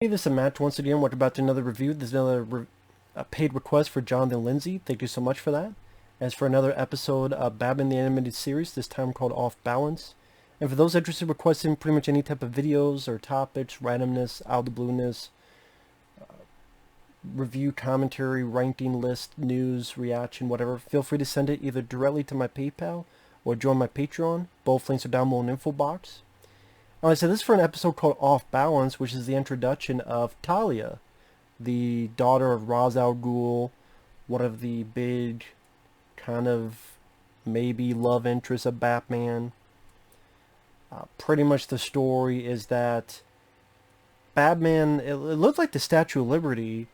Hey, this is Matt once again. We're about to another review. There's another paid request for Jonathan Lindsey. Thank you so much for that. As for another episode of Batman the Animated Series, this time called Off Balance. And for those interested requesting pretty much any type of videos or topics, randomness, out of the blueness, review, commentary, ranking list, news, reaction, whatever, feel free to send it either directly to my PayPal or join my Patreon. Both links are down below in the info box. Like I said, this is for an episode called Off Balance, which is the introduction of Talia, the daughter of Ra's al Ghul, one of the big kind of maybe love interests of Batman. Pretty much the story is that Batman, it looks like the Statue of Liberty,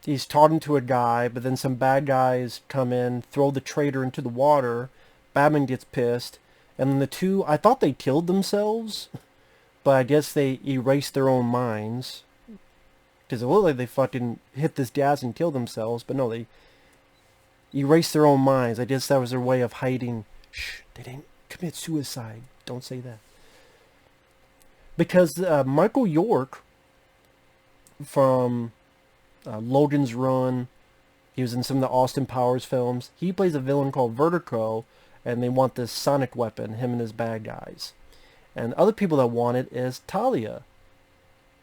he's talking to a guy, but then some bad guys come in, throw the traitor into the water, Batman gets pissed, and then the two, I thought they killed themselves, but I guess they erased their own minds. Because it looked like they fucking hit this gas and killed themselves, but no, they erased their own minds. I guess that was their way of hiding. Shh, they didn't commit suicide. Don't say that. Because Michael York from Logan's Run, he was in some of the Austin Powers films. He plays a villain called Vertigo, and they want this sonic weapon, him and his bad guys. And other people that want it is Talia,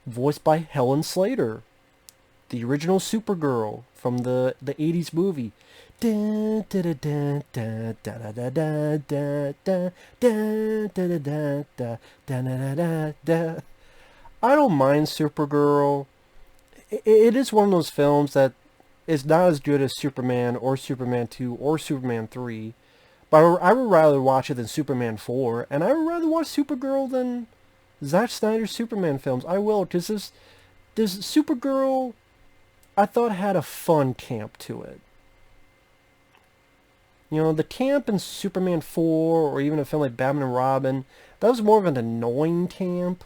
voiced by Helen Slater, the original Supergirl from the 80s movie. I don't mind Supergirl. It is one of those films that is not as good as Superman or Superman 2 or Superman 3. But I would rather watch it than Superman 4. And I would rather watch Supergirl than Zack Snyder's Superman films. I will, because this Supergirl, I thought had a fun camp to it. You know, the camp in Superman 4, or even a film like Batman and Robin, that was more of an annoying camp.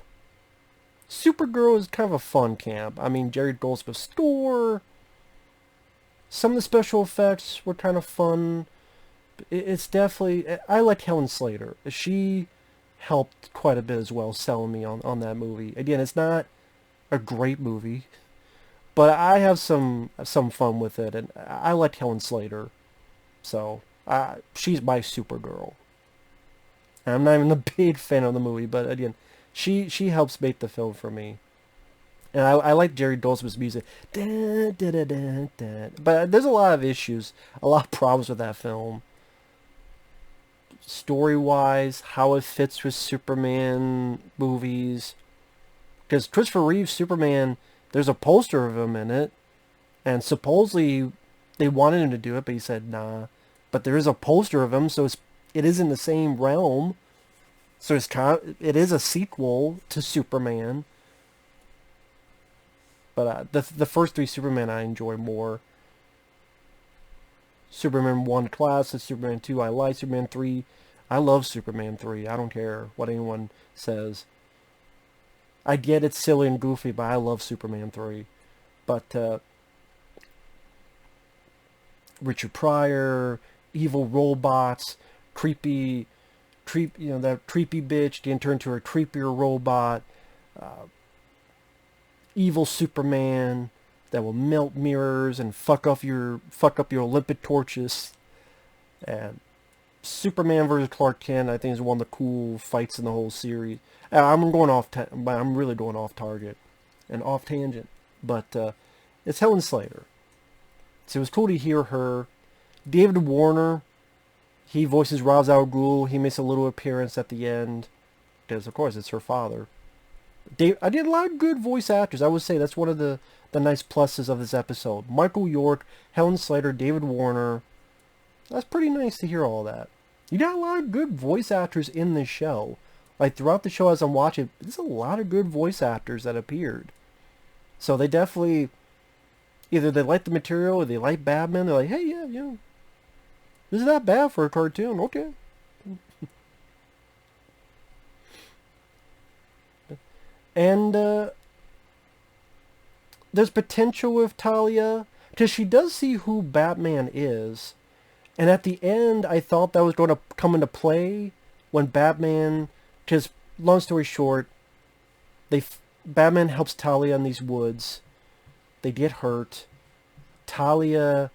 Supergirl is kind of a fun camp. I mean, Jerry Goldsmith's score, some of the special effects were kind of fun. It's definitely, I like Helen Slater. She helped quite a bit as well selling me on that movie. Again, it's not a great movie, but I have some fun with it, and I like Helen Slater. So, she's my Supergirl. And I'm not even a big fan of the movie, but again, she helps make the film for me. And I like Jerry Goldsmith's music. Da, da, da, da, da. But there's a lot of issues, a lot of problems with that film. Story-wise, how it fits with Superman movies. Because Christopher Reeve's Superman, there's a poster of him in it. And supposedly they wanted him to do it, but he said nah. But there is a poster of him, so it is in the same realm. So it is a sequel to Superman. But the first three Superman I enjoy more. Superman 1 classic, Superman 2 I like, Superman 3 I love Superman 3. I don't care what anyone says. I get it's silly and goofy, but I love Superman 3. But Richard Pryor, evil robots, you know, that creepy bitch getting turned into a creepier robot, evil Superman that will melt mirrors and fuck up your Olympic torches, and Superman versus Clark Kent, I think, is one of the cool fights in the whole series. I'm really going off target and off tangent, but it's Helen Slater, so it was cool to hear her. David Warner, he voices Ra's al Ghul. He makes a little appearance at the end, because of course it's her father. I did a lot of good voice actors. I would say that's one of the nice pluses of this episode. Michael York, Helen Slater, David Warner. That's pretty nice to hear all that. You got a lot of good voice actors in this show. Like, throughout the show as I'm watching, there's a lot of good voice actors that appeared. So they definitely, either they like the material or they like Batman. They're like, hey, yeah, you know, this is not bad for a cartoon. Okay. And there's potential with Talia, because she does see who Batman is. And at the end, I thought that was going to come into play when Batman, because long story short, Batman helps Talia in these woods. They get hurt. Talia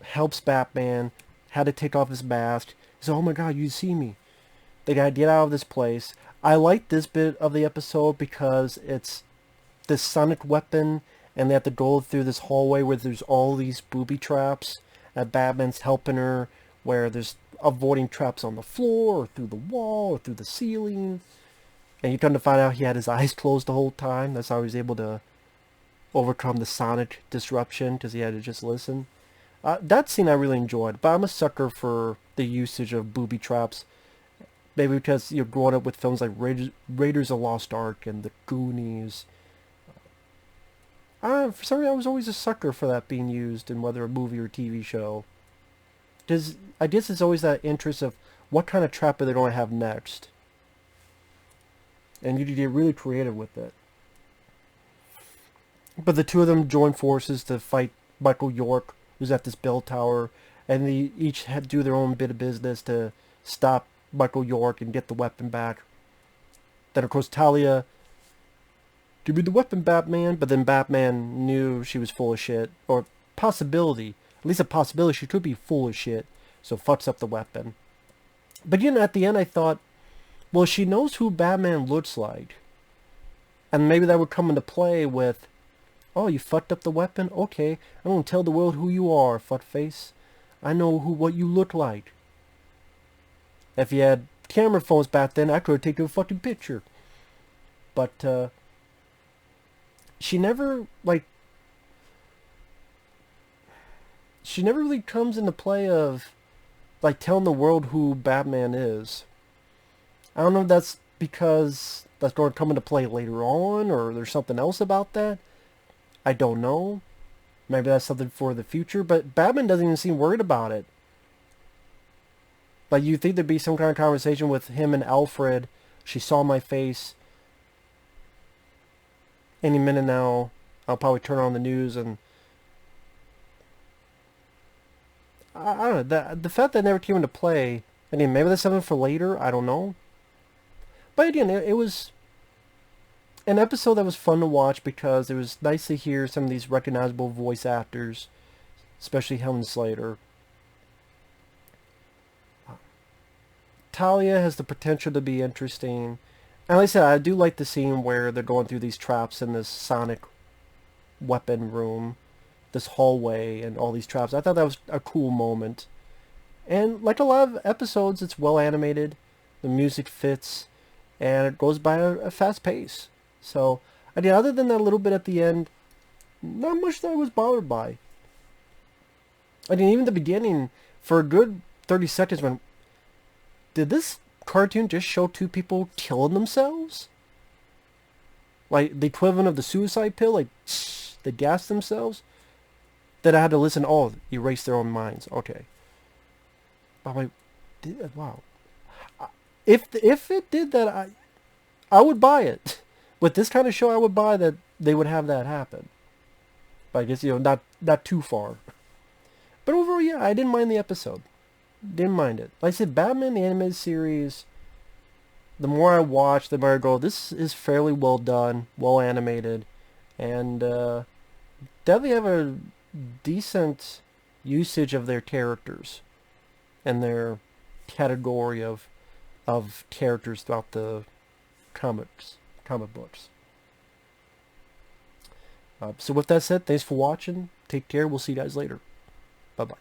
helps Batman. Had to take off his mask. He said, "Oh my God, you see me." They gotta get out of this place. I like this bit of the episode because it's this sonic weapon, and they have to go through this hallway where there's all these booby traps, and Batman's helping her, where there's avoiding traps on the floor, or through the wall, or through the ceiling. And you come to find out he had his eyes closed the whole time. That's how he was able to overcome the sonic disruption, because he had to just listen. That scene I really enjoyed, but I'm a sucker for the usage of booby traps. Maybe because you're growing up with films like Raiders of the Lost Ark and The Goonies. For some reason, I was always a sucker for that being used in whether a movie or TV show. I guess it's always that interest of what kind of trap are they going to have next. And you get really creative with it. But the two of them join forces to fight Michael York, who's at this bell tower, and they each had to do their own bit of business to stop Michael York and get the weapon back. Then, of course, Talia, "Give me the weapon, Batman," but then Batman knew she was full of shit, or possibility, at least a possibility she could be full of shit, so fucks up the weapon. But at the end I thought, well, she knows who Batman looks like, and maybe that would come into play with, "Oh, you fucked up the weapon? Okay, I'm gonna tell the world who you are, fuckface. I know what you look like." If you had camera phones back then, I could have taken a fucking picture. But she never really comes into play of telling the world who Batman is. I don't know if that's because that's going to come into play later on, or there's something else about that. I don't know. Maybe that's something for the future, but Batman doesn't even seem worried about it. Like, you think there'd be some kind of conversation with him and Alfred. She saw my face. Any minute now, I'll probably turn on the news and... I don't know. The fact that never came into play... I mean, maybe that's something for later. I don't know. But again, it was an episode that was fun to watch because it was nice to hear some of these recognizable voice actors, especially Helen Slater. Talia has the potential to be interesting. And like I said, I do like the scene where they're going through these traps in this sonic weapon room, this hallway, and all these traps. I thought that was a cool moment. And like a lot of episodes, it's well animated. The music fits. And it goes by a fast pace. So, again, other than that little bit at the end, not much that I was bothered by. I mean, even the beginning, for a good 30 seconds, when... Did this cartoon just show two people killing themselves? Like, the equivalent of the suicide pill? Like, they gas themselves? Then I had to listen, erase their own minds. Okay. I'm like, wow. If it did that, I would buy it. With this kind of show, I would buy that they would have that happen. But I guess, not too far. But overall, yeah, I didn't mind the episode. Didn't mind it. Like I said, Batman the Animated Series, the more I watch, the more I go, this is fairly well done, well animated, and definitely have a decent usage of their characters and their category of characters throughout the comic books. So with that said, thanks for watching. Take care. We'll see you guys later. Bye-bye.